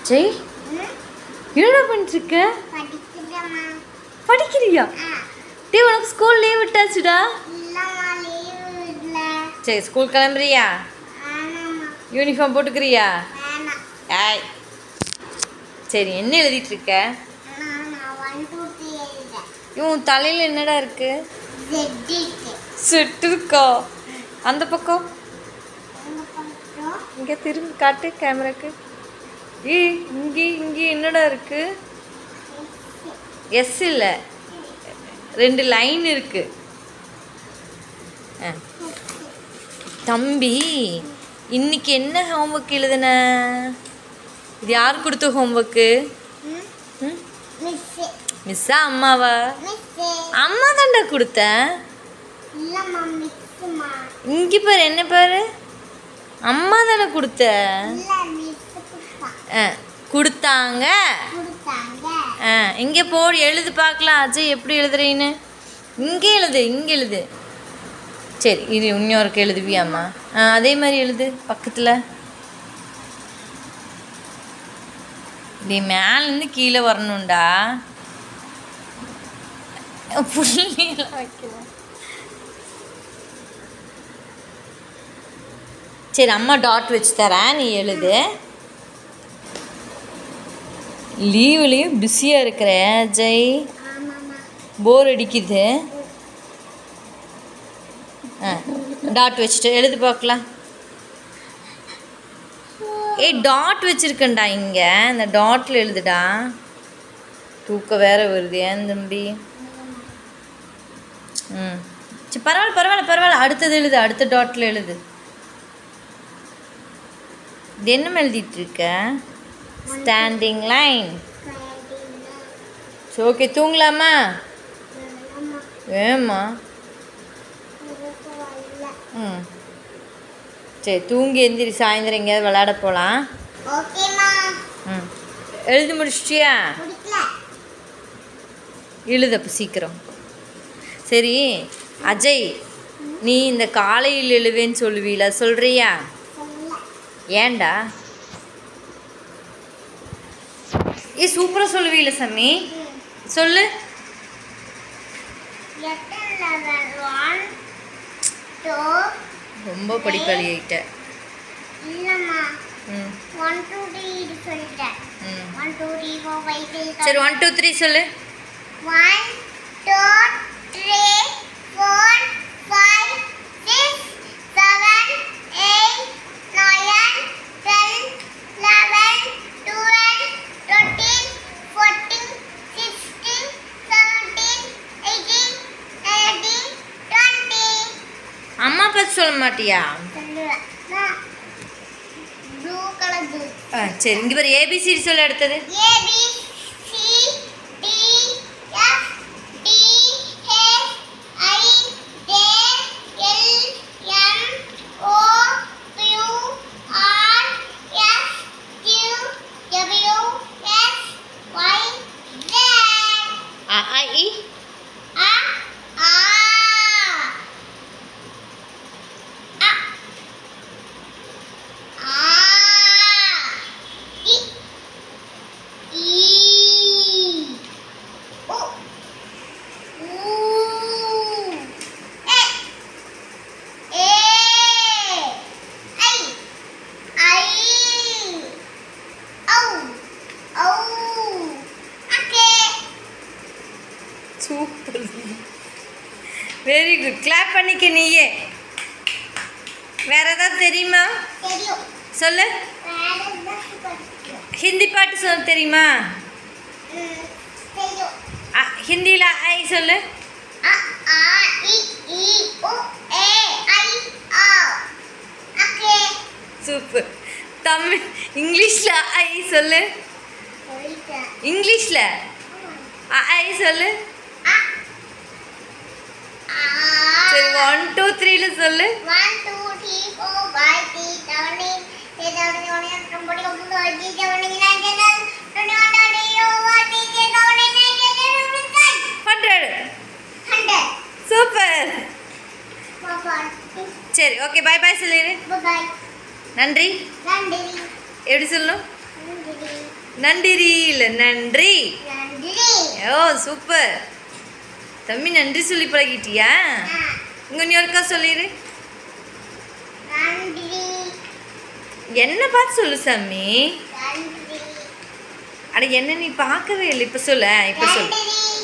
ஜெய் என்னடா பண்ணிருக்க? படிக்கிறியா? டே உனக்கு ஸ்கூல் லீவ் விட்டாச்சுடா. சரி ஸ்கூல் கிளம்புறியா? யூனிஃபார்ம் போட்டுக்கிறியா? ஆய் சரி என்ன எழுதிட்டு இருக்க? இவன் தலையில் என்னடா இருக்கு? செட்டு இருக்கா? அந்த பக்கம் இங்கே திரும்பி காட்டு கேமராக்கு. இங்கே இங்கே என்னடா இருக்கு? எஸ் இல்லை, 2 லைன் இருக்கு. தம்பி இன்னைக்கு என்ன ஹோம்ஒர்க் எழுதுன? இது யார் கொடுத்த ஹோம்ஒர்க்கு? மிஸ்ஸா அம்மாவா? அம்மா தான்டா கொடுத்தேன். இங்கே பாரு, என்ன பாரு, அம்மா தானே கொடுத்த. கொடுத்தாங்க. இங்கே போடு, எழுது பார்க்கலாம் அஜய் எப்படி எழுதுறீன்னு. இங்கே எழுது, இங்கே எழுது. சரி இது இன்னொருக்கு எழுதுவியாம்மா? அதே மாதிரி எழுது பக்கத்தில். இப்படி மேலேருந்து கீழே வரணும்டா. புள்ளியெல்லாம் வைக்கலாம். சரி அம்மா டாட் வச்சு தரேன், நீ எழுது. லீவுலேயும் பிஸியாக இருக்கிற ஜெய், போர் அடிக்குது. டாட் வச்சுட்டு எழுது பார்க்கலாம். டாட் வச்சுருக்கேன்டா இங்கே, இந்த டாட்டில் எழுதுடா. தூக்கம் வேற வருது ஏன் தம்பி? சரி பரவாயில்ல, அடுத்தது எழுது, அடுத்த டாட்டில் எழுது. இது என்ன எழுதிட்டு இருக்க? Standing line. சரி ஓகே தூங்கலாமா? ஏம்மா? சரி தூங்கி எந்திரி, சாயந்தரம் எங்கேயாவது விளையாட போகலாம். எழுதி முடிச்சிட்டியா? எழுதப்போ சீக்கிரம். சரி அஜய், நீ இந்த காலையில் எழுவேன்னு சொல்லுவீல, சொல்கிறியா? ஏன்டா? சூப்பராக சொல்லுவீல சாமி, சொல்லு. ரொம்ப படிப்பாளி ஆகிட்ட. சரி 1 2 3 சொல்லு. 1 2 3 4 5 6 7 8 9 10 11 12 13 14 16 17 18 19 20. அம்மா பார்த்து சொல்ல மாட்டியா? Blue colour blue. சரி இங்கே பாரு, ஏபிசிடி சொல்ல அடுத்தது. Super, very good. கிளாப் பண்ணிக்க நீயே. வேற ஏதாவது தெரியுமா? சொல்லு. ஹிந்தி பாட்டு சொல்ல தெரியுமா? ஹிந்தியில் ஐ சொல்லு. சூப்பர். தமிழ் இங்கிலீஷில் ஐ சொல்லு. இங்கிலீஷில் ஐ சொல்லு. சரி 1 2 3ல சொல்லு. 1 2 3 4 5 6 7 8 9 10 11 12 13 14 15 16 17 சூப்பர். சரி ஓகே, பாய் பாய் சொல்லிடு. பாய். நன்றி. நன்றி. எப்படி சொல்லணும்? நன்றி இல்லை நன்றி. நன்றி. ஓ சூப்பர் தம்பி, நன்றி சொல்லி பழகிட்டியா? இங்கே இன்னொருக்கா சொல்லிடு. நன்றி. என்ன பார்த்து சொல்லு சாமி. நன்றி. அட என்ன நீ பார்க்கவே இல்லை, இப்போ சொல்ல இப்போ சொல்லு. நன்றி.